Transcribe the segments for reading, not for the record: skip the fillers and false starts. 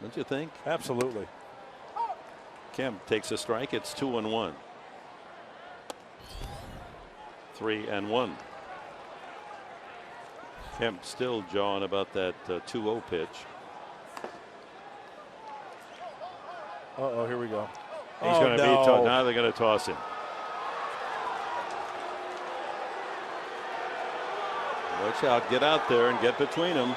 don't you think? Absolutely. Kemp takes a strike. It's 2-1. 3-1. Kemp still jawing about that 2-0 pitch. Uh-oh, here we go. He's going to be tossed. Now they're going to toss him. Watch out. Get out there and get between them.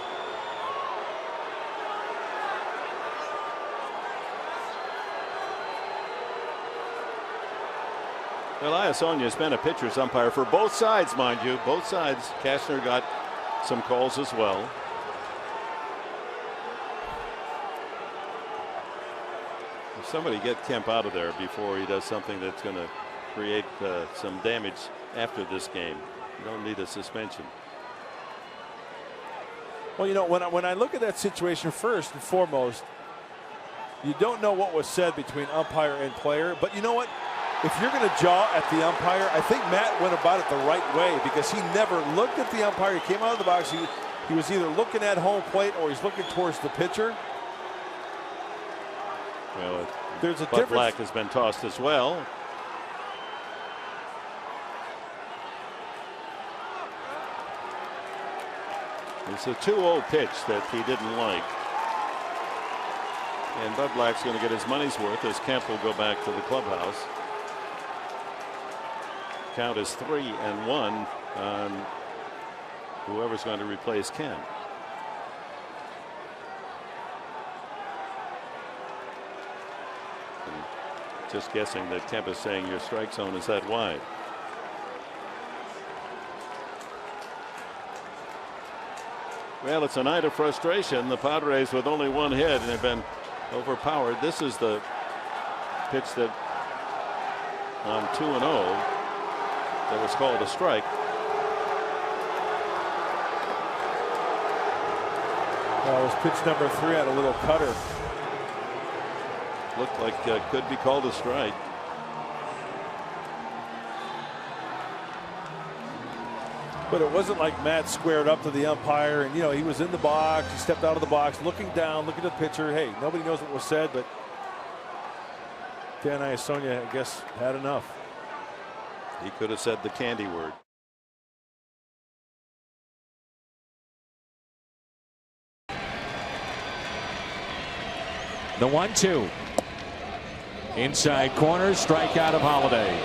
Well, Iasonia has been a pitcher's umpire for both sides, mind you. Both sides. Cashner got some calls as well. If somebody get Kemp out of there before he does something that's going to create some damage after this game. You don't need a suspension. Well, you know, when I look at that situation, first and foremost, you don't know what was said between umpire and player. But you know what? If you're going to jaw at the umpire, I think Matt went about it the right way, because he never looked at the umpire. He came out of the box. He was either looking at home plate or he's looking towards the pitcher. Well, there's a Bud difference. Black has been tossed as well. It's a 2-0 pitch that he didn't like. And Bud Black's going to get his money's worth as Kemp will go back to the clubhouse. Count is 3-1 on whoever's going to replace Kemp. And just guessing that Kemp is saying your strike zone is that wide. Well, it's a night of frustration. The Padres with only one hit and have been overpowered. This is the pitch that on 2-0 that was called a strike. That was pitch number 3 on a little cutter. Looked like could be called a strike. But it wasn't like Matt squared up to the umpire and, you know, he was in the box. He stepped out of the box, looking down, looking at the pitcher. Hey, nobody knows what was said, but Dan Iasonia, I guess, had enough. He could have said the candy word. The 1-2. Inside corner, strikeout of Holiday.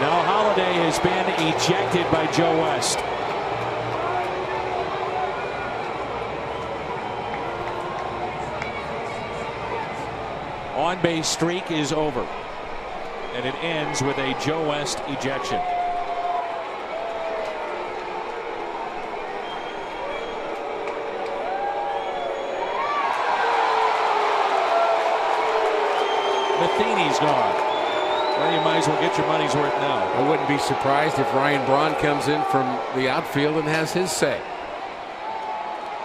Now Holiday has been ejected by Joe West. On-base streak is over, and it ends with a Joe West ejection. Matheny's gone. Well, you might as well get your money's worth now. I wouldn't be surprised if Ryan Braun comes in from the outfield and has his say.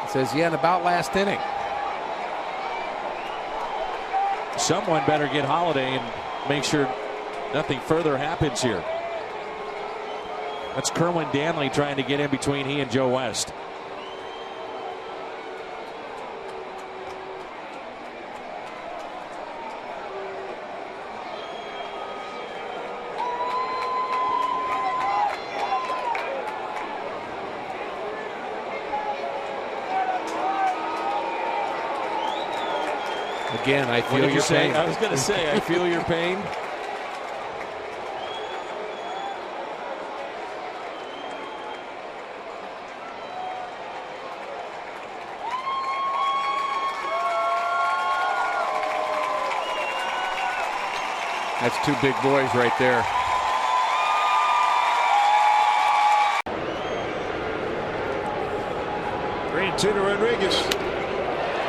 He says, yeah, in about last inning. Someone better get Holiday and make sure nothing further happens here. That's Kerwin Danley trying to get in between he and Joe West. Again, I feel your pain. I was going to say, I feel your pain. That's two big boys right there. To Rodriguez.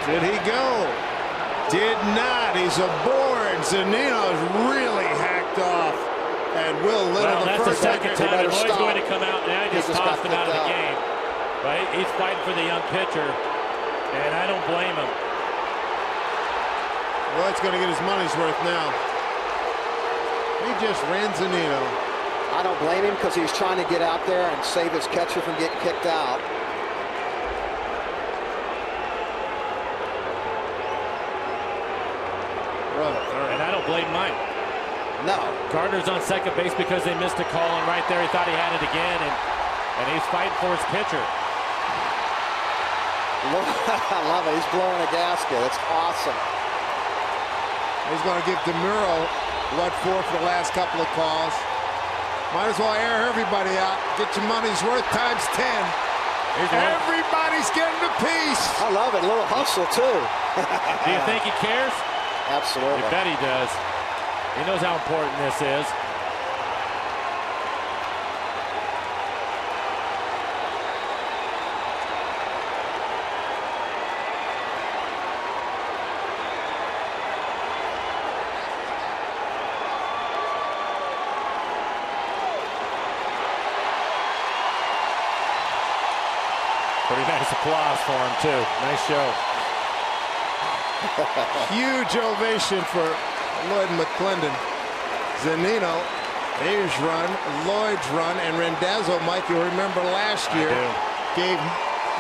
Did he go? Did not. He's aboard. Zunino's really hacked off. And Will Little, that's the second time Lloyd's going to come out now. He just tossed him out of the game. Right? He's fighting for the young pitcher, and I don't blame him. Lloyd's going to get his money's worth now. He just ran Zunino. I don't blame him because he's trying to get out there and save his catcher from getting kicked out. And I don't blame Mike. No. Gardner's on second base because they missed a call, and right there he thought he had it again, and he's fighting for his pitcher. I love it. He's blowing a gasket. It's awesome. He's going to give DeMuro what for the last couple of calls. Might as well air everybody out. Get your money's worth times 10. Everybody's getting a piece. I love it. A little hustle, too. Do you think he cares? Absolutely. You bet he does. He knows how important this is. Pretty nice applause for him, too. Nice show. Huge ovation for Lloyd McClendon. Zunino, his run, Lloyd's run, and Rendazzo, Mike, you'll remember last year, gave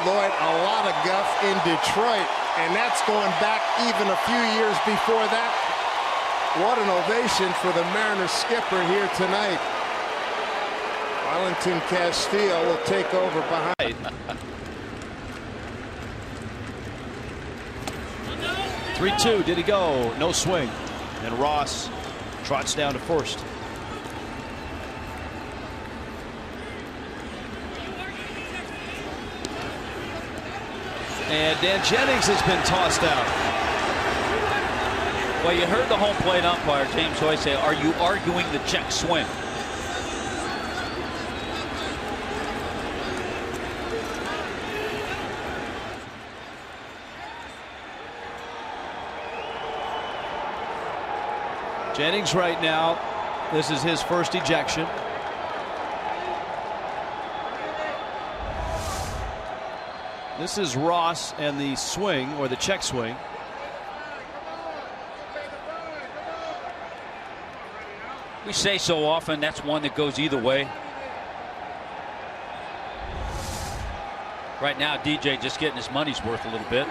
Lloyd a lot of guff in Detroit, and that's going back even a few years before that. What an ovation for the Mariners skipper here tonight. Arlington Castillo will take over behind. 3-2, did he go? No swing. And Ross trots down to first. And Dan Jennings has been tossed out. Well, you heard the home plate umpire, James Hoy, say, are you arguing the check swing? Jennings right now, this is his first ejection. This is Ross and the swing, or the check swing. We say so often, that's one that goes either way. Right now, DJ just getting his money's worth a little bit.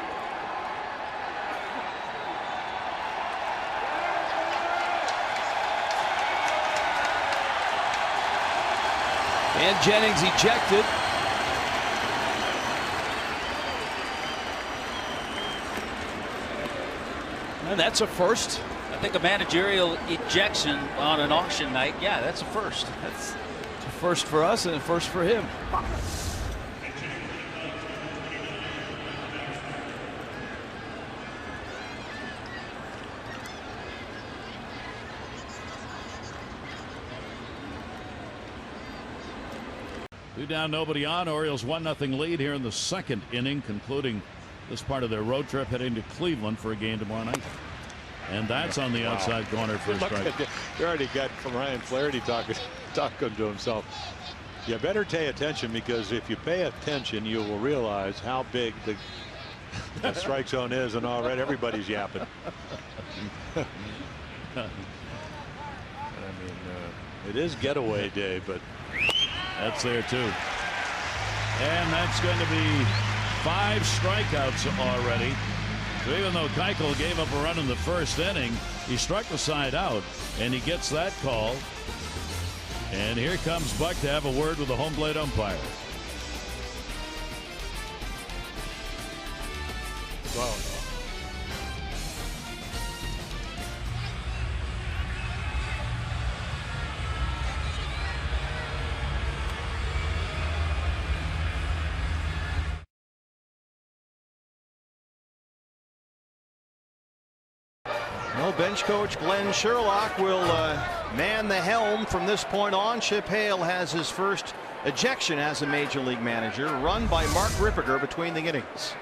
And Jennings ejected. And that's a first. I think a managerial ejection on an auction night, yeah, that's a first. That's a first for us and a first for him. Two down, nobody on. Orioles 1-0 lead here in the second inning, concluding this part of their road trip, heading to Cleveland for a game tomorrow night. And that's on the outside corner for a strike. You already got Ryan Flaherty talking to himself. You better pay attention, because if you pay attention, you will realize how big the strike zone is, and already everybody's yapping. I mean, it is getaway day, but that's there too. And that's going to be 5 strikeouts already. So even though Keuchel gave up a run in the first inning, he struck the side out, and he gets that call. And here comes Buck to have a word with the home plate umpire. Wow. Well, bench coach Glenn Sherlock will man the helm from this point on. Chip Hale has his first ejection as a major league manager, run by Mark Ripperger between the innings.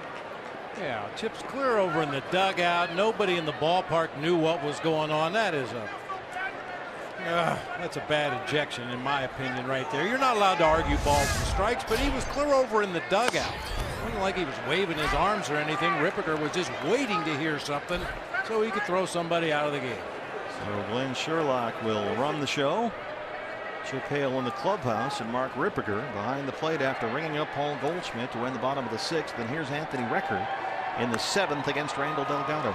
Yeah, Chip's clear over in the dugout. Nobody in the ballpark knew what was going on. That is that's a bad ejection, in my opinion, right there. You're not allowed to argue balls and strikes, but he was clear over in the dugout. It wasn't like he was waving his arms or anything. Ripperger was just waiting to hear something. so he could throw somebody out of the game. So Glenn Sherlock will run the show. Chip Hale in the clubhouse and Mark Ripperger behind the plate after ringing up Paul Goldschmidt to win the bottom of the 6th. And here's Anthony Recker in the 7th against Randall Delgado.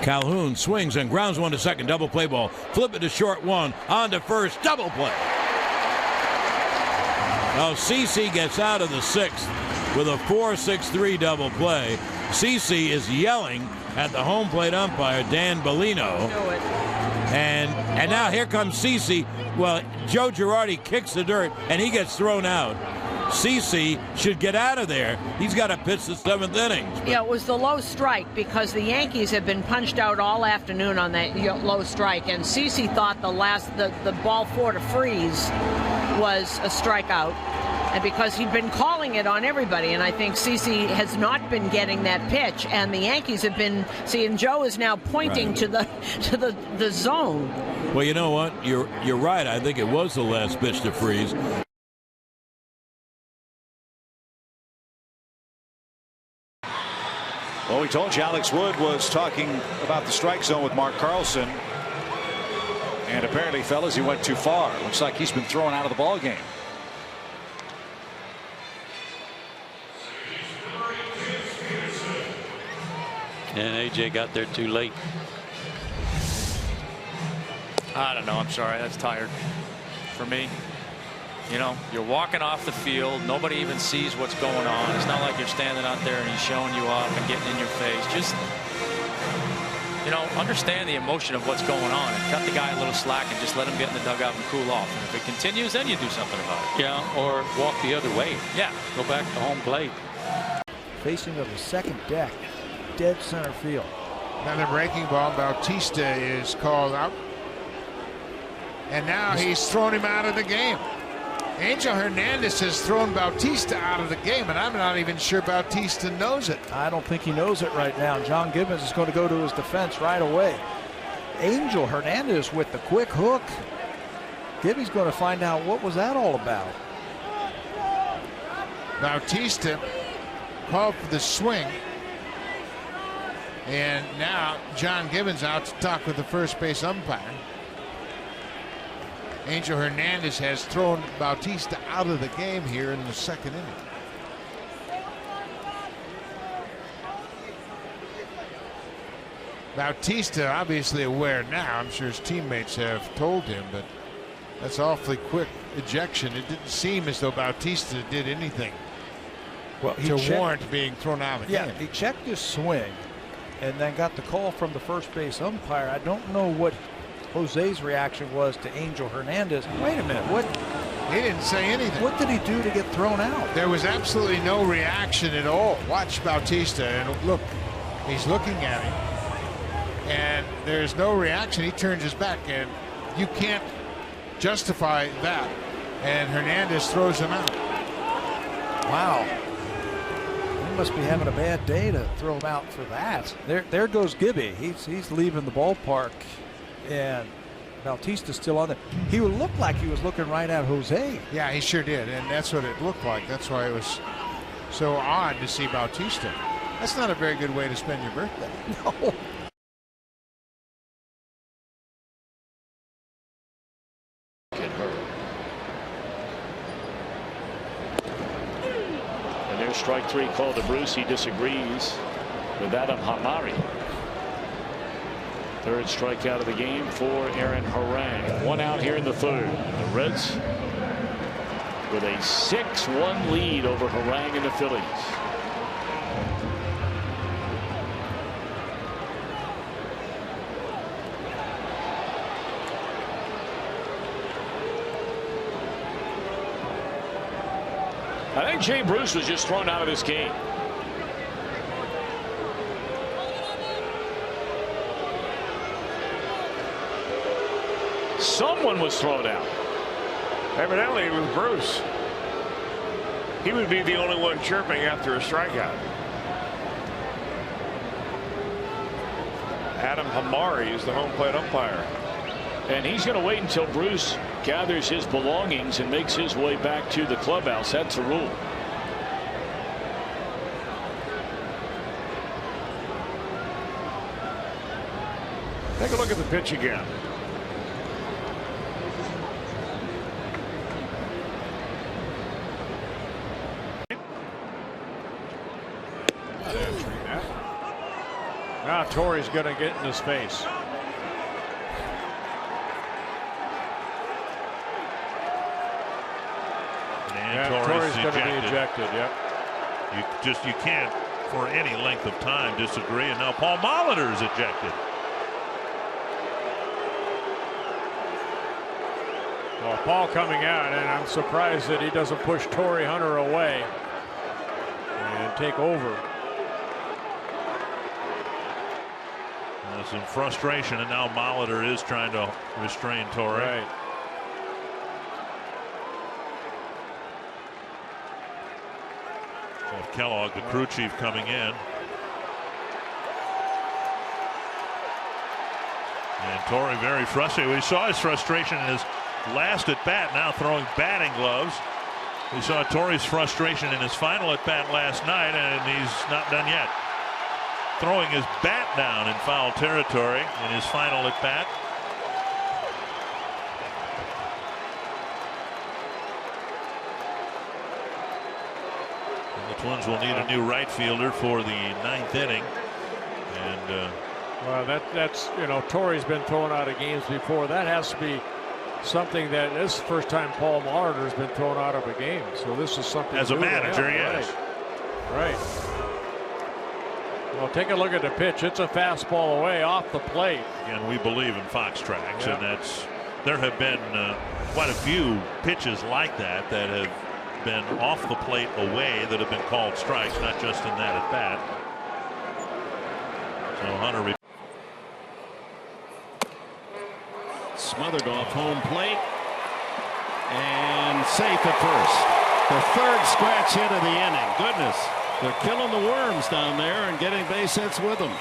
Calhoun swings and grounds one to second. Double play ball. Flip it to short one. On to first. Double play. Now CC gets out of the 6th with a 4-6-3 double play. CC is yelling at the home plate umpire, Dan Bellino. And now here comes CC. Well, Joe Girardi kicks the dirt and he gets thrown out. CC should get out of there. He's got to pitch the 7th inning. Yeah, it was the low strike because the Yankees have been punched out all afternoon on that low strike, and CC thought the ball 4 to freeze was a strikeout, and because he'd been calling it on everybody, and I think CC has not been getting that pitch, and the Yankees have been seeing. Joe is now pointing to the zone. Well, you know what? You're right. I think it was the last pitch to freeze. Well, we told you Alex Wood was talking about the strike zone with Mark Carlson. And apparently, fellas, he went too far. Looks like he's been thrown out of the ball game. And AJ got there too late. I don't know. I'm sorry. That's tired for me. You know, you're walking off the field. Nobody even sees what's going on. It's not like you're standing out there and he's showing you up and getting in your face. Just, you know, understand the emotion of what's going on and cut the guy a little slack and just let him get in the dugout and cool off. And if it continues, then you do something about it. Yeah, or walk the other way. Yeah. Go back to home plate. Facing of the second deck, dead center field. Another breaking ball. Bautista is called out. And now he's thrown him out of the game. Angel Hernandez has thrown Bautista out of the game, and I'm not even sure Bautista knows it. I don't think he knows it right now. John Gibbons is going to go to his defense right away. Angel Hernandez with the quick hook. Gibby's going to find out what was that all about. Bautista called for the swing. And now John Gibbons out to talk with the first base umpire. Angel Hernandez has thrown Bautista out of the game here in the second inning. Bautista obviously aware now. I'm sure his teammates have told him, but that's awfully quick ejection. It didn't seem as though Bautista did anything to warrant being thrown out of the game. Yeah, he checked his swing and then got the call from the first base umpire. I don't know what Jose's reaction was to Angel Hernandez. Wait a minute, what? He didn't say anything. What did he do to get thrown out? There was absolutely no reaction at all. Watch Bautista and look, he's looking at him and there's no reaction. He turns his back and you can't justify that. And Hernandez throws him out. Wow. He must be having a bad day to throw him out for that. There goes Gibby. He's leaving the ballpark. And Bautista's still on there. He would look like he was looking right at Jose. Yeah, he sure did, and that's what it looked like. That's why it was so odd to see Bautista. That's not a very good way to spend your birthday. No. And there's strike 3 called to Bruce. He disagrees with Adam Hamari. Third strikeout of the game for Aaron Harang. 1 out here in the 3rd. The Reds with a 6-1 lead over Harang and the Phillies. I think Jay Bruce was just thrown out of this game. Someone was thrown out. Evidently it was Bruce. He would be the only one chirping after a strikeout. Adam Hamari is the home plate umpire. And he's going to wait until Bruce gathers his belongings and makes his way back to the clubhouse. That's the rule. Take a look at the pitch again. Now Torrey's going to get in his face. And Torrey's going to be ejected. Yep. You can't for any length of time disagree. And now Paul Molitor is ejected. Well, Paul coming out, and I'm surprised that he doesn't push Torrey Hunter away and take over. Some frustration, and now Molitor is trying to restrain Torrey. Right. Jeff Kellogg, the crew chief, coming in. And Torrey very frustrated. We saw his frustration in his last at bat, now throwing batting gloves. We saw Torrey's frustration in his final at bat last night, and he's not done yet. Throwing his bat down in foul territory in his final at bat. And the Twins will need a new right fielder for the 9th inning. And well, that's Torrey's been thrown out of games before. That has to be something that this is the first time Paul Molitor has been thrown out of a game. So this is something as a manager, yes. Right. Well, take a look at the pitch. It's a fastball away off the plate. Again, we believe in Fox Tracks, and there have been quite a few pitches like that have been off the plate away that have been called strikes, not just in that at bat. So Hunter smothered off home plate and safe at first. The third scratch hit of the inning. Goodness. They're killing the worms down there and getting base hits with them.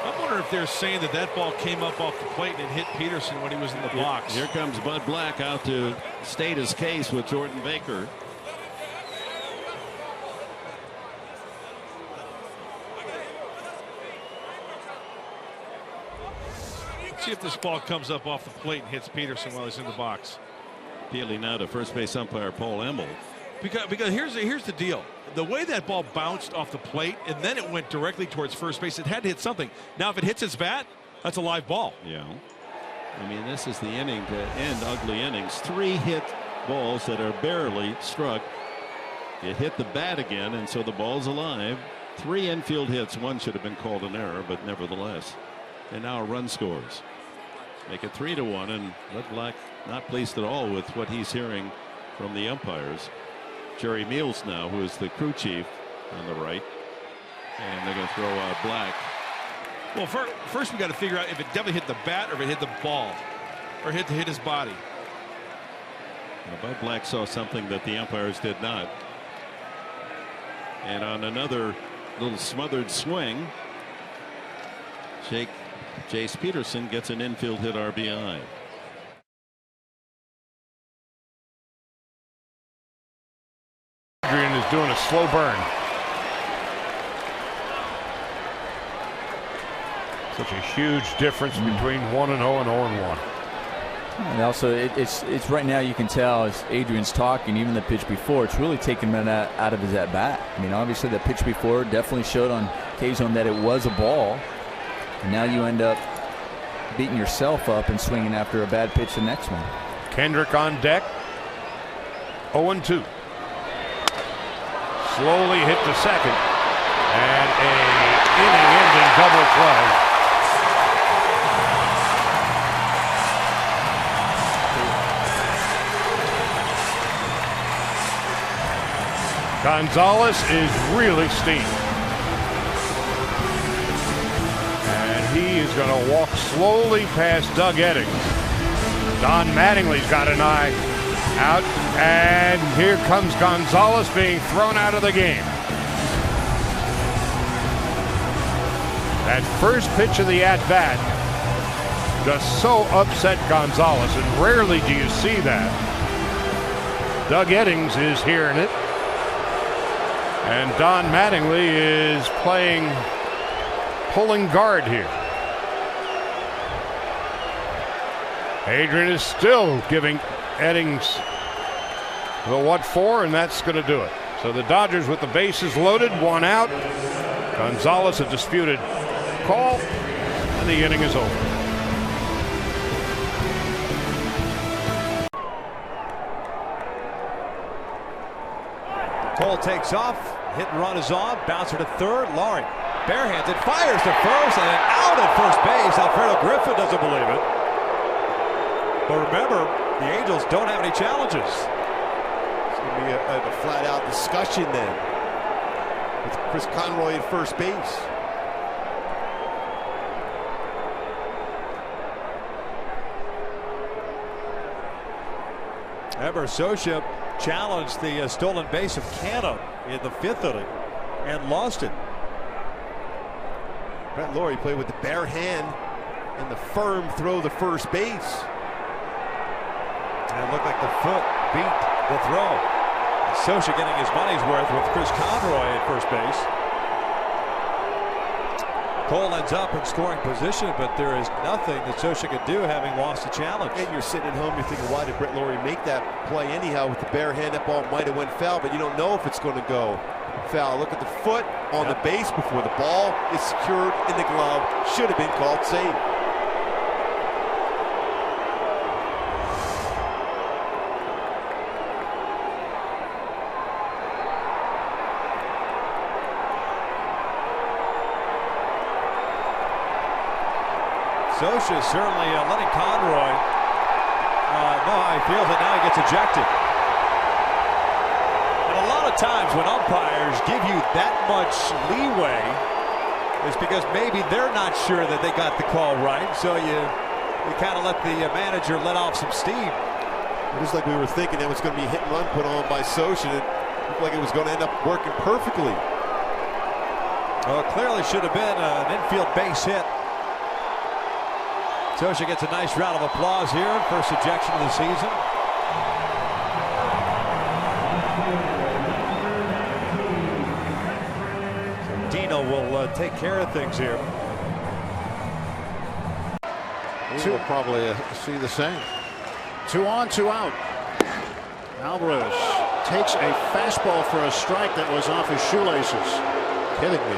I wonder if they're saying that ball came up off the plate and it hit Peterson when he was in the box. Here comes Bud Black out to state his case with Jordan Baker. Let's see if this ball comes up off the plate and hits Peterson while he's in the box. Appealing now to first base umpire Paul Emmel. Because here's the deal. The way that ball bounced off the plate and then it went directly towards first base, it had to hit something. Now, if it hits his bat, that's a live ball. Yeah. I mean, this is the inning to end ugly innings. 3 hit balls that are barely struck. It hit the bat again, and so the ball's alive. 3 infield hits. 1 should have been called an error, but nevertheless. And now a run scores. Make it 3-1, and Bud Black not pleased at all with what he's hearing from the umpires. Jerry Meals now, who is the crew chief on the right, and they're going to throw out Black. Well, first we got to figure out if it definitely hit the bat or if it hit the ball or hit his body. Well, Bud Black saw something that the umpires did not. And on another little smothered swing, Jace Peterson gets an infield hit RBI. Adrian is doing a slow burn. Such a huge difference between 1-0 and 0-1. And also, it's right now you can tell as Adrian's talking, even the pitch before, it's really taking him out of his at bat. I mean, obviously the pitch before definitely showed on K-Zone that it was a ball, and now you end up beating yourself up and swinging after a bad pitch the next one. Kendrick on deck. 0-2. Slowly hit to second, and a inning-ending double play. Gonzalez is really steamed, and he is going to walk slowly past Doug Eddings. Don Mattingly's got an eye out, and here comes Gonzalez being thrown out of the game. That first pitch of the at-bat just so upset Gonzalez, and rarely do you see that. Doug Eddings is hearing it, and Don Mattingly is pulling guard here. Adrian is still giving Eddings the what for, and that's going to do it. So the Dodgers with the bases loaded, 1 out. Gonzalez a disputed call, and the inning is over. Cole takes off. Hit and run is on. Bouncer to third. Laurie barehanded, fires to first, and out at first base. Alfredo Griffin doesn't believe it. But remember, the Angels don't have any challenges. It's going to be a flat-out discussion then with Chris Conroy at first base. Remember, Scioscia challenged the stolen base of Cano in the 5th inning and lost it. Brett Laurie played with the bare hand and the firm throw to first base. And it looked like the foot beat the throw. Scioscia getting his money's worth with Chris Conroy at first base. Cole ends up in scoring position, but there is nothing that Scioscia could do having lost the challenge. And you're sitting at home, you're thinking, why did Brett Laurie make that play anyhow with the bare hand? That ball might have went foul, but you don't know if it's going to go foul. Look at the foot on the base before the ball is secured in the glove. Should have been called safe. Scioscia certainly letting Conroy know how he feels, and now he gets ejected. And a lot of times when umpires give you that much leeway, it's because maybe they're not sure that they got the call right, so you kind of let the manager let off some steam. It was like we were thinking that was going to be a hit and run put on by Scioscia. It looked like it was going to end up working perfectly. Well, it clearly should have been an infield base hit. Scioscia gets a nice round of applause here. First ejection of the season. So Dino will take care of things here. We'll probably see the same. 2 on, 2 out. Alvarez takes a fastball for a strike that was off his shoelaces. Kidding me.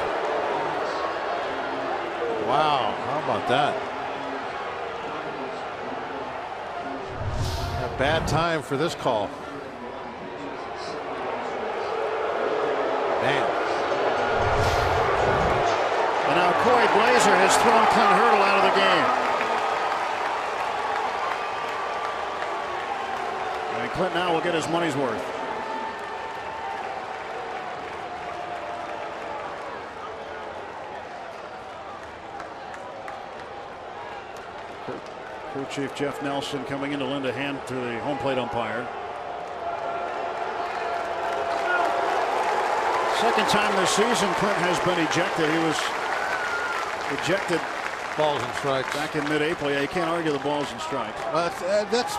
Wow, how about that? A bad time for this call. Man. And now Corey Blazer has thrown Clint Hurdle out of the game. And Clint now will get his money's worth. Crew Chief Jeff Nelson coming in to lend a hand to the home plate umpire. Second time this season Clint has been ejected. He was ejected balls and strikes back in mid-April. Yeah, you can't argue the balls and strikes. That's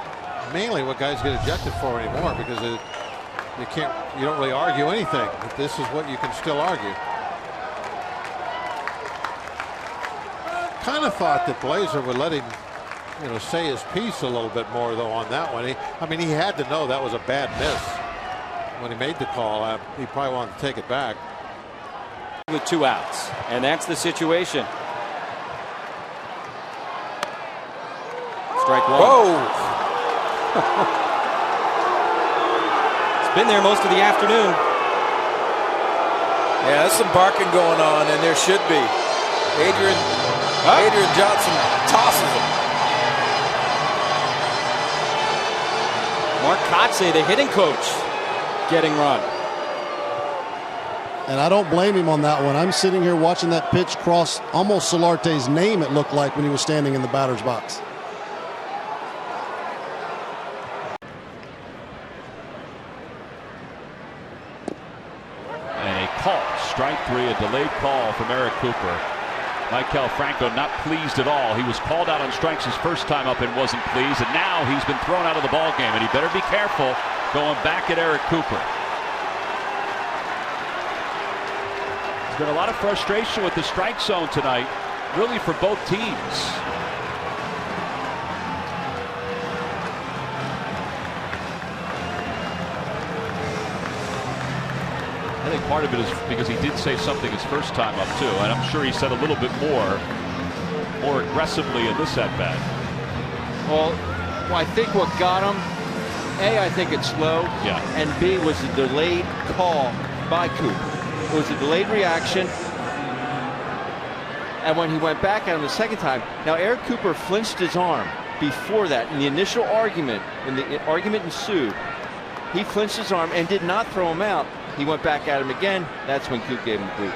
mainly what guys get ejected for anymore, because you don't really argue anything. But this is what you can still argue. Kind of thought that Blazer would let him, say his piece a little bit more though on that one. He had to know that was a bad miss when he made the call. He probably wanted to take it back. With 2 outs, and that's the situation. Strike 1. Whoa! It's been there most of the afternoon. Yeah, there's some barking going on, and there should be. Adrian Johnson tosses him. Mark Kotze, the hitting coach, getting run. And I don't blame him on that one. I'm sitting here watching that pitch cross almost Solarte's name, it looked like, when he was standing in the batter's box. A call, strike 3, a delayed call from Eric Cooper. Michael Franco not pleased at all. He was called out on strikes his first time up and wasn't pleased, and now he's been thrown out of the ball game, and he better be careful going back at Eric Cooper. There's been a lot of frustration with the strike zone tonight, really for both teams. think part of it is because he did say something his first time up too, and I'm sure he said a little bit more aggressively in this at bat. Well, I think what got him, A, I think it's slow, yeah, and B was a delayed call by Coop. It was a delayed reaction. And when he went back at him the second time, now Eric Cooper flinched his arm before that. In the initial argument, when the argument ensued, he flinched his arm and did not throw him out. He went back at him again. That's when Coop gave him the boot.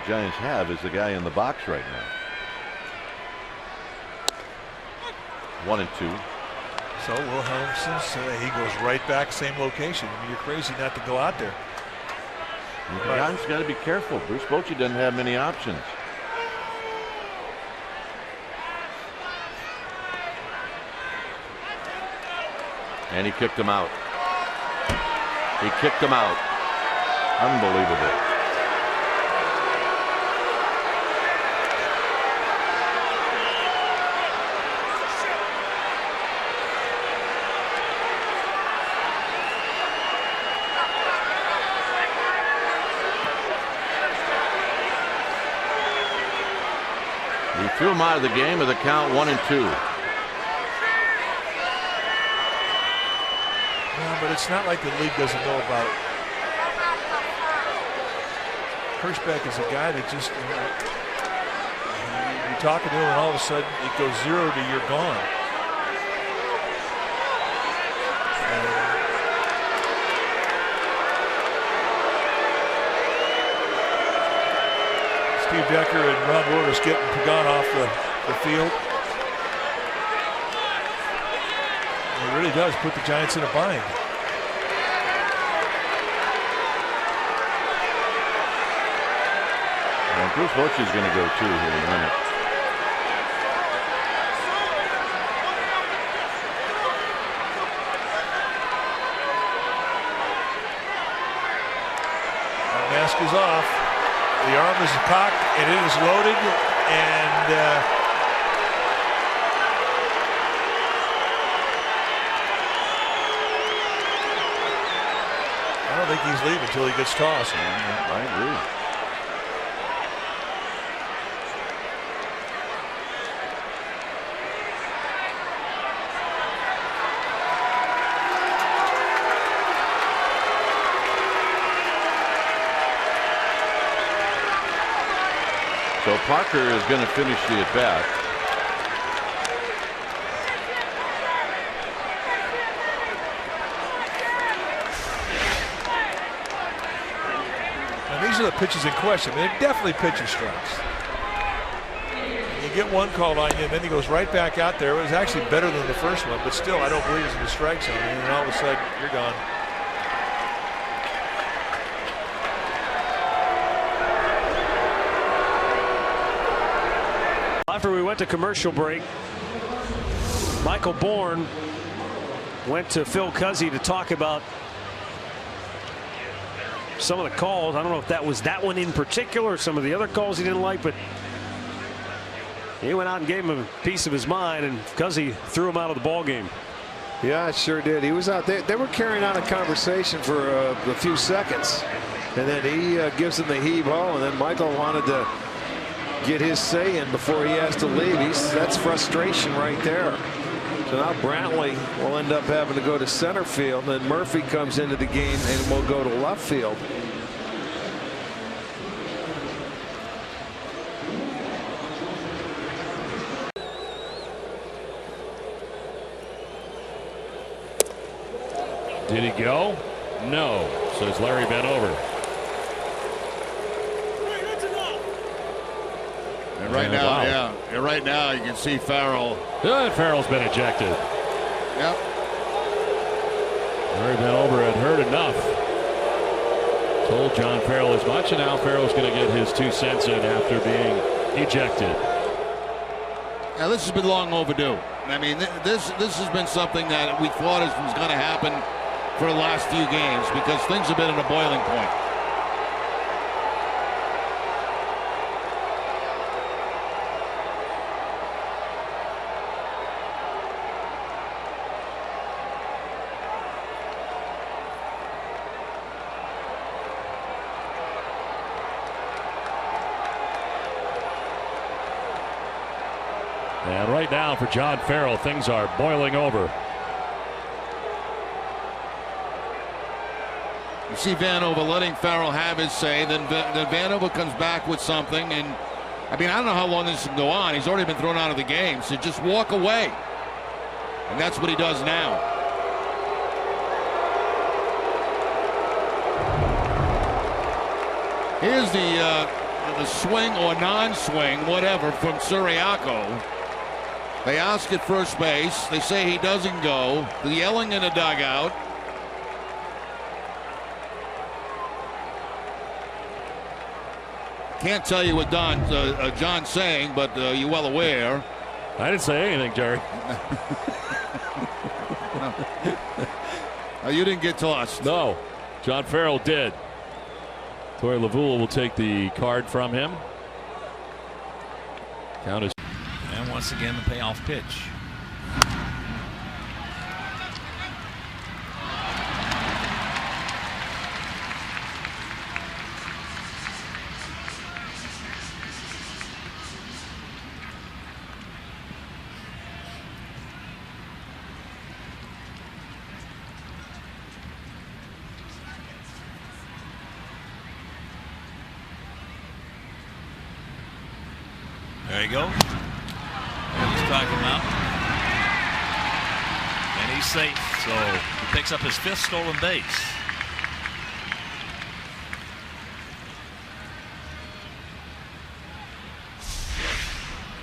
Giants have is the guy in the box right now. 1-2. So Will Helmsley, he goes right back, same location. I mean, you're crazy not to go out there. The Giants got to be careful. Bruce Bochy doesn't have many options. And he kicked him out. He kicked him out. Unbelievable. He threw him out of the game with a count 1-2. But it's not like the league doesn't know about it. Hirschbeck is a guy that just, you're talking to him and all of a sudden it goes 0 to you're gone. Steve Decker and Ron Wood getting Pagan off the field. It really does put the Giants in a bind. And Bruce Bochy's going to go too here in a minute. The mask is off. The arm is cocked and it is loaded, and I don't think he's leaving until he gets tossed. I agree. So Parker is going to finish the at bat. And these are the pitches in question. They're definitely pitching strikes. You get one called on you, and then he goes right back out there. It was actually better than the first one, but still, I don't believe it's in the strike zone. And then all of a sudden, you're gone. After we went to commercial break, Michael Bourne went to Phil Cuzzi to talk about some of the calls. I don't know if that was that one in particular or some of the other calls he didn't like, but he went out and gave him a piece of his mind, and Cuzzi threw him out of the ball game. Yeah, it sure did. He was out there. They were carrying on a conversation for a few seconds, and then he gives him the heave-ho, and then Michael wanted to get his say in before he has to leave. That's frustration right there. So now Brantley will end up having to go to center field, and Murphy comes into the game and will go to left field. Did he go? No, says Larry Vanover. And right now, wow. Yeah, and right now you can see Farrell. Farrell's been ejected. Yep. Larry Vanover had heard enough. Told John Farrell as much, and now Farrell's going to get his 2 cents in after being ejected. Now this has been long overdue. I mean, this has been something that we thought was going to happen for the last few games because things have been at a boiling point. And right now for John Farrell, things are boiling over. You see Vanover letting Farrell have his say, then Vanover comes back with something, and I mean, I don't know how long this can go on. He's already been thrown out of the game, so just walk away. And that's what he does now. Here's the swing or non-swing, whatever, from Suriaco. They ask at first base. They say he doesn't go. The yelling in the dugout. Can't tell you what John's saying, but you're well aware. I didn't say anything, Jerry. You didn't get tossed. No, John Farrell did. Torey Lovula will take the card from him. Count is. And once again, the payoff pitch. There you go. He's striking him out. And he's safe. So he picks up his 5th stolen base.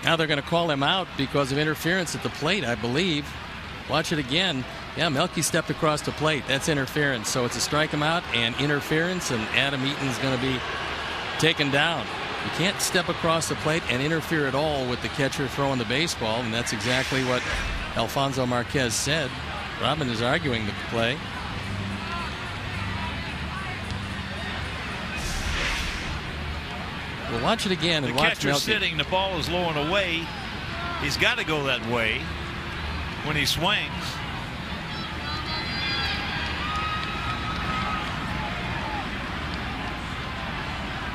Now they're going to call him out because of interference at the plate, I believe. Watch it again. Yeah, Melky stepped across the plate. That's interference. So it's a strike him out and interference, and Adam Eaton's going to be taken down. You can't step across the plate and interfere at all with the catcher throwing the baseball, and that's exactly what Alfonso Marquez said. Robin is arguing the play. We'll watch it again and the watch catcher Melky. sitting, the ball is low and away. He's got to go that way when he swings.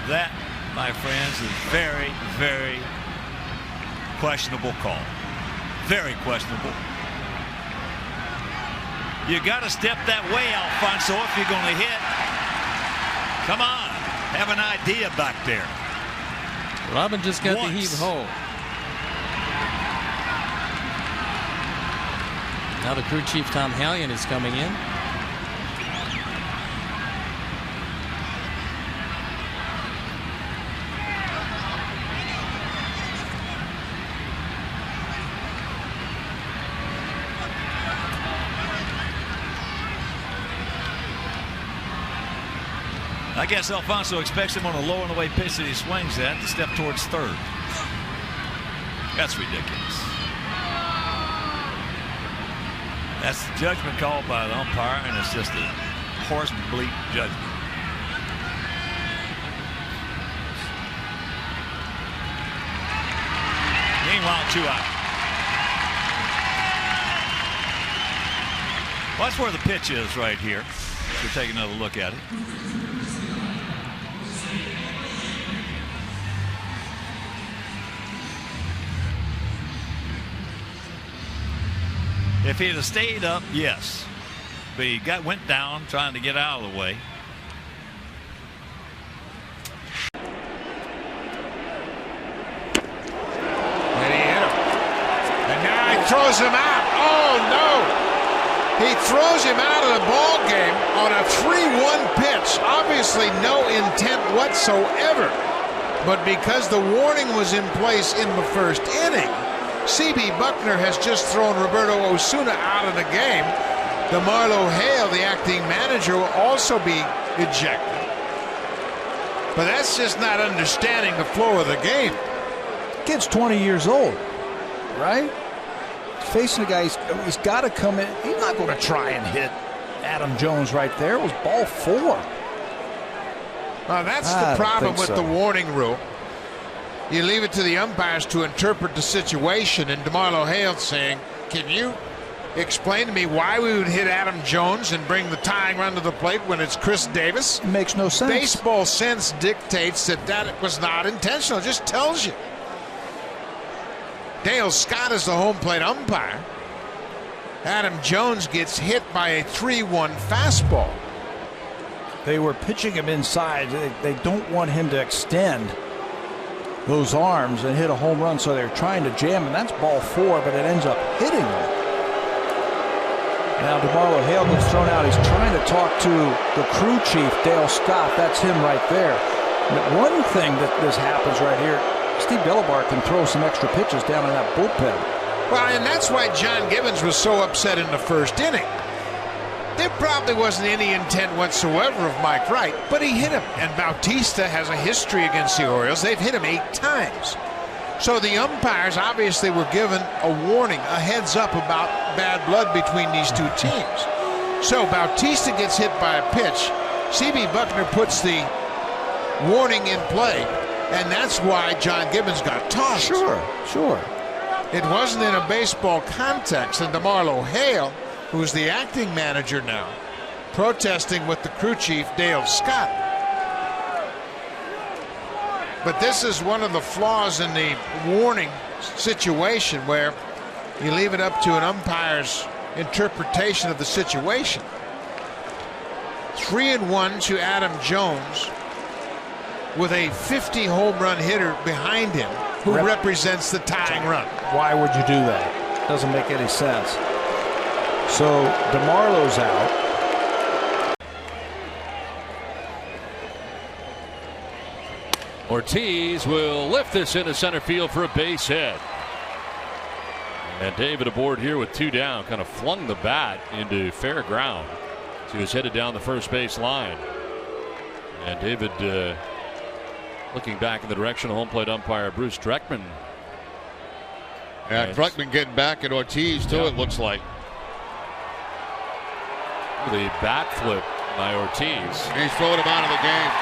That, my friends, is very, very questionable call. Very questionable. You got to step that way, Alfonso, if you're going to hit. Come on, have an idea back there. Robin just got the heave-ho. Now the crew chief, Tom Hallion, is coming in. I guess Alfonso expects him on a low and away pitch that he swings at to step towards third. That's ridiculous. That's the judgment called by the umpire, and it's just a horse bleep judgment. Meanwhile, 2 out. Well, that's where the pitch is right here. We'll take another look at it. If he'd have stayed up, yes. But he went down trying to get out of the way. And he hit him. And now he throws him out. Oh, no. He throws him out of the ball game on a 3-1 pitch. Obviously no intent whatsoever. But because the warning was in place in the first inning, C.B. Buckner has just thrown Roberto Osuna out of the game. DeMarlo Hale, the acting manager, will also be ejected. But that's just not understanding the flow of the game. Kid's 20 years old, right? He's facing a guy, he's got to come in. He's not going to try and hit Adam Jones right there. It was ball 4. Well, that's the problem with the warning rule. You leave it to the umpires to interpret the situation, and DeMarlo Hale saying, can you explain to me why we would hit Adam Jones and bring the tying run to the plate when it's Chris Davis? It makes no sense. Baseball sense dictates that was not intentional. It just tells you. Dale Scott is the home plate umpire. Adam Jones gets hit by a 3-1 fastball. They were pitching him inside. They don't want him to extend those arms and hit a home run, so they're trying to jam him. That's ball 4, but it ends up hitting him. Now DeMarlo Hale gets thrown out. He's trying to talk to the crew chief, Dale Scott. That's him right there. But one thing that this happens right here, Steve Delabar can throw some extra pitches down in that bullpen. Well, and that's why John Gibbons was so upset in the first inning. There probably wasn't any intent whatsoever of Mike Wright, but he hit him. And Bautista has a history against the Orioles. They've hit him 8 times. So the umpires obviously were given a warning, a heads up about bad blood between these two teams. So Bautista gets hit by a pitch. C.B. Buckner puts the warning in play, and that's why John Gibbons got tossed. Sure. It wasn't in a baseball context, and DeMarlo Hale, who's the acting manager now, protesting with the crew chief, Dale Scott. But this is one of the flaws in the warning situation, where you leave it up to an umpire's interpretation of the situation. 3-1 to Adam Jones with a 50 home run hitter behind him who represents the tying run. Why would you do that? Doesn't make any sense. So DeMarlo's out. Ortiz will lift this into center field for a base hit. And David aboard here with 2 down, kind of flung the bat into fair ground. So he was headed down the first base line. And David looking back in the direction of home plate umpire Bruce Dreckman. Yeah, Dreckman getting back at Ortiz too, it looks like. The bat flip by Ortiz. He's throwing him out of the game.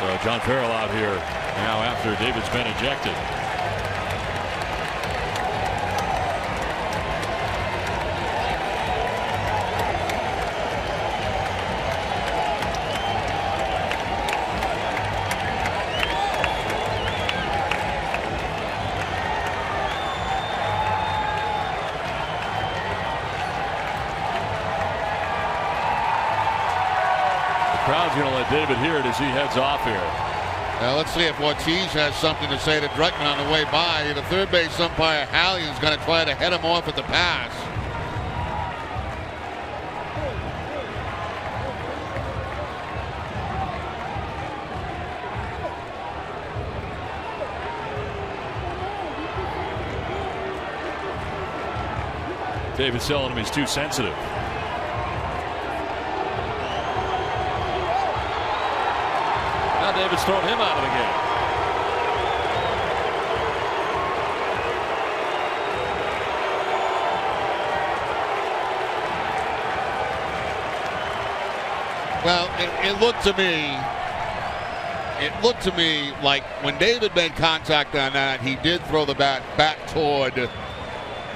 So John Farrell out here now after David's been ejected. Crowd's going to let David hear it as he heads off here. Now let's see if Ortiz has something to say to Dreckman on the way by. The third base umpire Hallion's going to try to head him off at the pass. David's telling him he's too sensitive. Now David's throwing him out of the game. Well, it looked to me like when David made contact on that, he did throw the bat back toward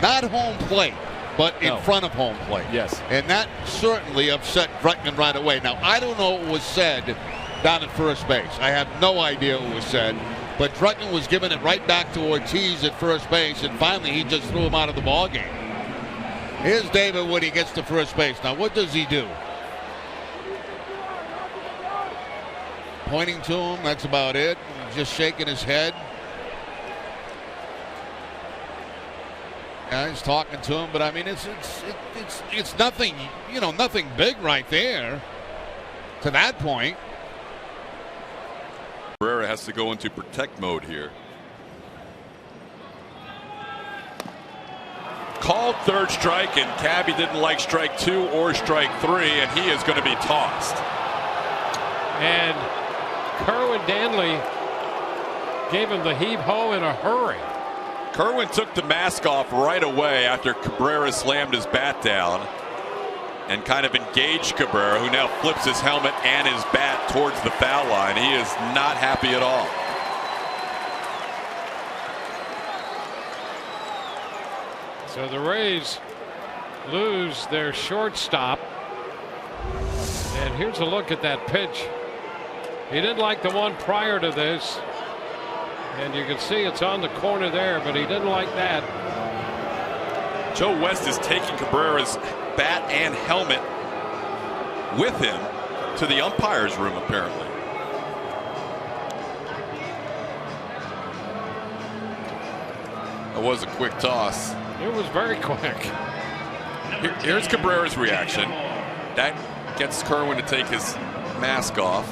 not home plate, but in front of home plate. Yes. And that certainly upset Dreckman right away. Now, I don't know what was said down at first base. I have no idea what was said. But Dreckman was giving it right back to Ortiz at first base, and finally he just threw him out of the ballgame. Here's David when he gets to first base. Now, what does he do? Pointing to him, that's about it. Just shaking his head. Yeah, he's talking to him, but I mean, it's nothing, nothing big right there to that point. Cabrera has to go into protect mode here. Called third strike, and Cabby didn't like strike 2 or strike 3, and he is going to be tossed. And Kerwin Danley gave him the heave-ho in a hurry. Kerwin took the mask off right away after Cabrera slammed his bat down and kind of engaged Cabrera, who now flips his helmet and his bat towards the foul line. He is not happy at all. So the Rays lose their shortstop. And here's a look at that pitch He didn't like the one prior to this. And you can see it's on the corner there, but he didn't like that. Joe West is taking Cabrera's bat and helmet with him to the umpire's room, apparently. It was a quick toss. It was very quick. Here's Cabrera's reaction. That gets Kerwin to take his mask off.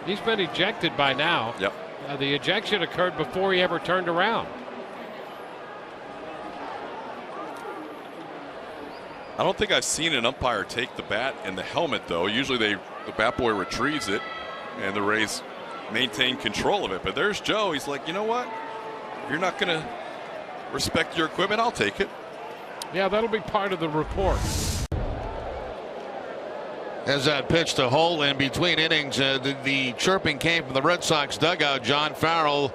He's been ejected by now. Yep. The ejection occurred before he ever turned around. I don't think I've seen an umpire take the bat and the helmet, though. Usually the bat boy retrieves it and the Rays maintain control of it. But there's Joe. He's like, you know what? If you're not going to respect your equipment, I'll take it. Yeah, that'll be part of the report. As that pitch to Holt in between innings, the chirping came from the Red Sox dugout. John Farrell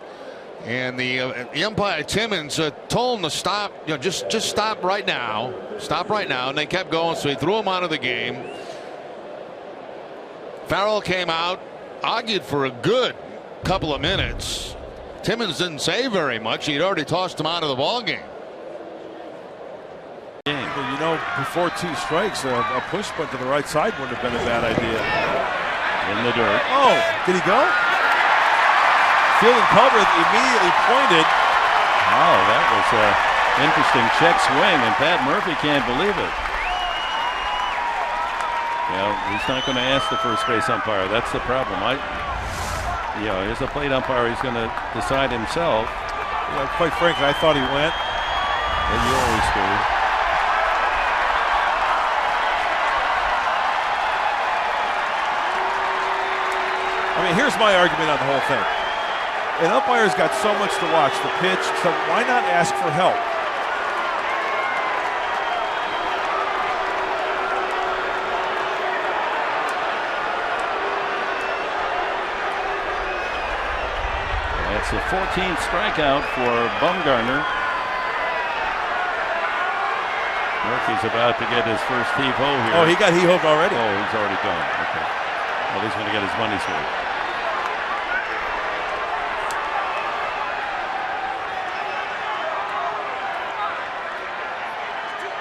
and the umpire Timmons told him to stop. You know, just stop right now. Stop right now. And they kept going, so he threw him out of the game. Farrell came out, argued for a good couple of minutes. Timmons didn't say very much. He'd already tossed him out of the ball game. You know, before 2 strikes, a push punt to the right side wouldn't have been a bad idea. In the dirt. Oh, did he go? Fielding Culver immediately pointed. Oh, that was an interesting check swing, and Pat Murphy can't believe it. Yeah, he's not going to ask the first base umpire. That's the problem. As a plate umpire, he's going to decide himself. Quite frankly, I thought he went. And you always do. I mean, here's my argument on the whole thing. An umpire's got so much to watch, the pitch, so why not ask for help? That's the 14th strikeout for Bumgarner. Murphy's about to get his first heave-ho here. Oh, he got heave-ho already? Oh, he's already gone. Okay. Well, he's going to get his money's worth.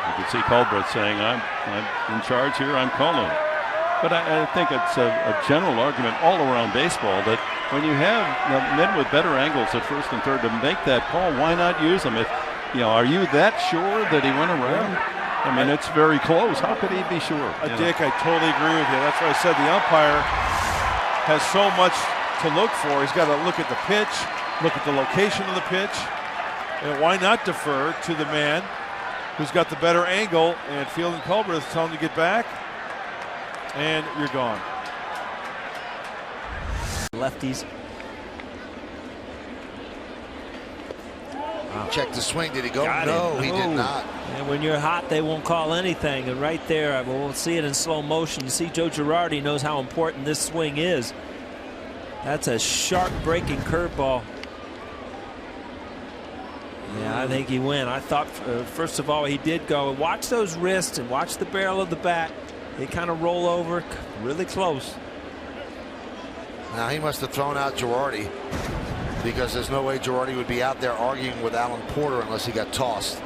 You can see Culbreth saying, I'm in charge here, I'm calling. But I think it's a general argument all around baseball that when you have men with better angles at first and third to make that call, why not use them? Are you that sure that he went around? I mean, it's very close. How could he be sure? Dick, I totally agree with you. That's why I said the umpire has so much to look for. He's got to look at the pitch, look at the location of the pitch, and why not defer to the man who's got the better angle? And Fielding Culbreth is telling him to get back, and you're gone. Lefties. Check the swing. Did he go? Got no, him. he did not. And when you're hot, they won't call anything. And right there, we'll see it in slow motion. You see Joe Girardi knows how important this swing is. That's a sharp breaking curveball. Yeah, I think he went. I thought, first of all, he did go. Watch those wrists and watch the barrel of the bat. They kind of roll over really close. Now, he must have thrown out Girardi, because there's no way Girardi would be out there arguing with Alan Porter unless he got tossed.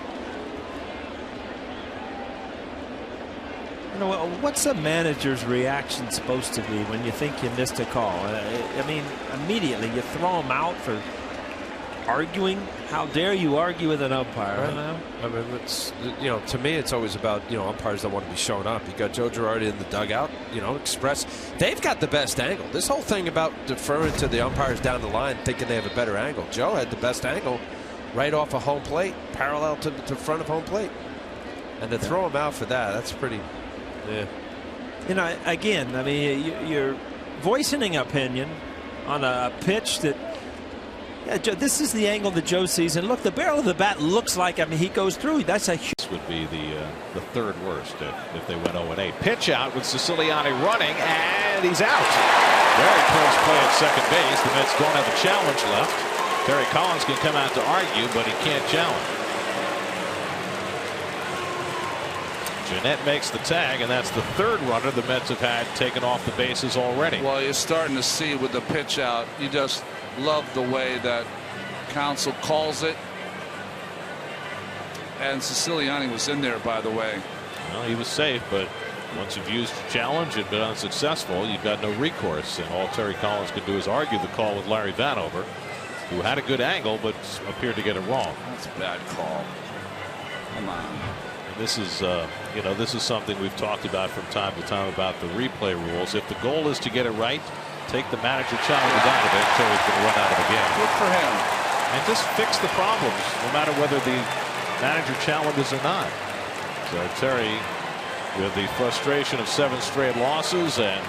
You know, what's a manager's reaction supposed to be when you think you missed a call? I mean, immediately you throw him out for arguing. How dare you argue with an umpire? Right. I mean, it's, to me, it's always about, umpires that want to be shown up. You got Joe Girardi in the dugout, express. They've got the best angle. This whole thing about deferring to the umpires down the line, thinking they have a better angle. Joe had the best angle right off of home plate, parallel to front of home plate. And to throw him out for that, that's pretty, yeah. Again, I mean, you're voicing an opinion on a pitch that, yeah, Joe, this is the angle that Joe sees. And look, the barrel of the bat looks like, I mean, he goes through. That's a huge. This would be the third worst if they went 0-8. Pitch out with Siciliani running, and he's out. Very close play at second base. The Mets don't have a challenge left. Terry Collins can come out to argue, but he can't challenge. Jeanette makes the tag, and that's the third runner the Mets have had taken off the bases already. Well, you're starting to see with the pitch out, you just love the way that counsel calls it. And Siciliani was in there, by the way. Well, he was safe, but once you've used the challenge and been unsuccessful, you've got no recourse. And all Terry Collins could do is argue the call with Larry Vanover, who had a good angle but appeared to get it wrong. That's a bad call. Come on. And this is, this is something we've talked about from time to time about the replay rules. If the goal is to get it right, take the manager challenge out of it. Terry's going to run out of the game. Good for him. And just fix the problems, no matter whether the manager challenges or not. So Terry, with the frustration of 7 straight losses and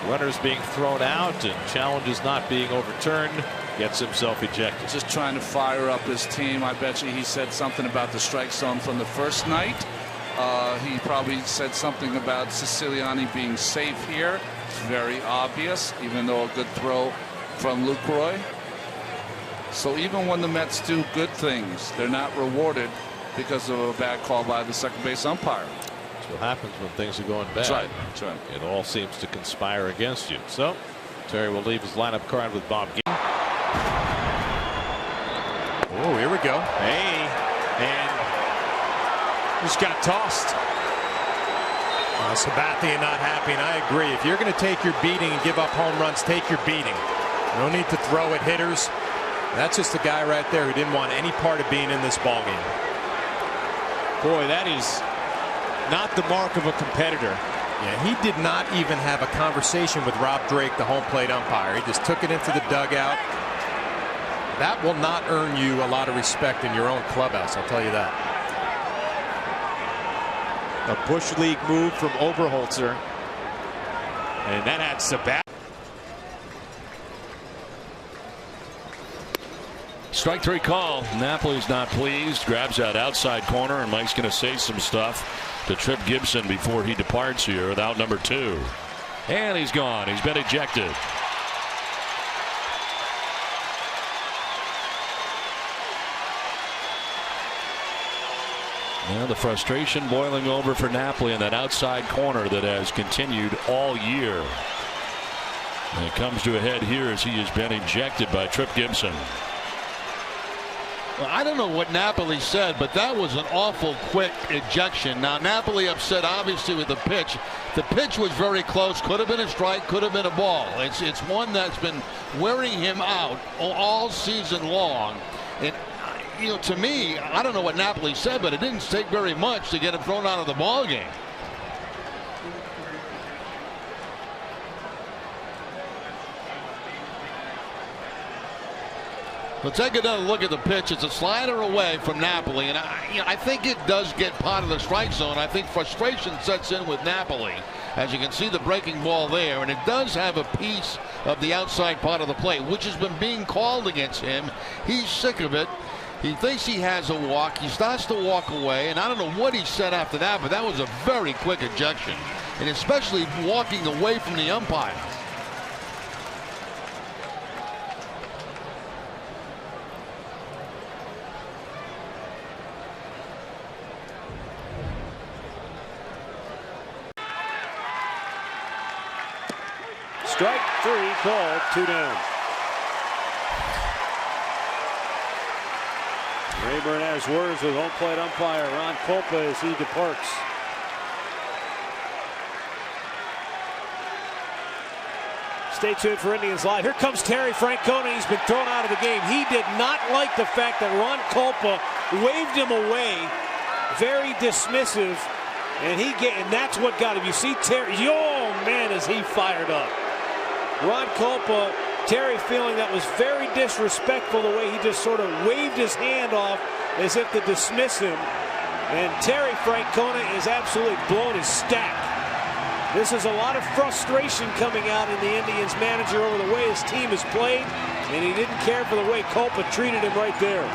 runners being thrown out and challenges not being overturned, gets himself ejected. Just trying to fire up his team. I bet you he said something about the strike zone from the first night. He probably said something about Siciliani being safe here. It's very obvious, even though a good throw from Lucroy. So even when the Mets do good things, they're not rewarded because of a bad call by the second base umpire. That's what happens when things are going bad. That's right. That's right. It all seems to conspire against you. So Terry will leave his lineup card with Bob Ginn. Oh, here we go. Hey, and just got tossed. Sabathia not happy, and I agree. If you're going to take your beating and give up home runs, take your beating. No need to throw at hitters. That's just the guy right there who didn't want any part of being in this ballgame. Boy, that is not the mark of a competitor. Yeah, he did not even have a conversation with Rob Drake, the home plate umpire. He just took it into the dugout. That will not earn you a lot of respect in your own clubhouse, I'll tell you that. A Bush League move from Oberholzer. And that had Sabat. Strike 3 call. Napoli's not pleased. Grabs that outside corner, and Mike's going to say some stuff to Trip Gibson before he departs here with out number 2. And he's gone. He's been ejected. Now the frustration boiling over for Napoli in that outside corner that has continued all year. And it comes to a head here as he has been ejected by Trip Gibson. Well, I don't know what Napoli said, but that was an awful quick ejection. Now, Napoli upset, obviously, with the pitch. The pitch was very close. Could have been a strike, could have been a ball. It's one that's been wearing him out all season long. And, to me, I don't know what Napoli said, but it didn't take very much to get him thrown out of the ball game. But take another look at the pitch. It's a slider away from Napoli, and I think it does get part of the strike zone. I think frustration sets in with Napoli, as you can see the breaking ball there, and it does have a piece of the outside part of the plate, which has been being called against him. He's sick of it. He thinks he has a walk. He starts to walk away, and I don't know what he said after that, but that was a very quick ejection, and especially walking away from the umpire. Strike 3 called, 2 down. Rayburn has words with home plate umpire Ron Kolpa as he departs. Stay tuned for Indians Live. Here comes Terry Francona. He's been thrown out of the game. He did not like the fact that Ron Kolpa waved him away. Very dismissive. And that's what got him. You see Terry, oh man, is he fired up. Ron Kolpa, Terry feeling that was very disrespectful the way he just sort of waved his hand off as if to dismiss him. And Terry Francona is absolutely blowing his stack. This is a lot of frustration coming out in the Indians manager over the way his team has played, and he didn't care for the way Kolpa treated him right there.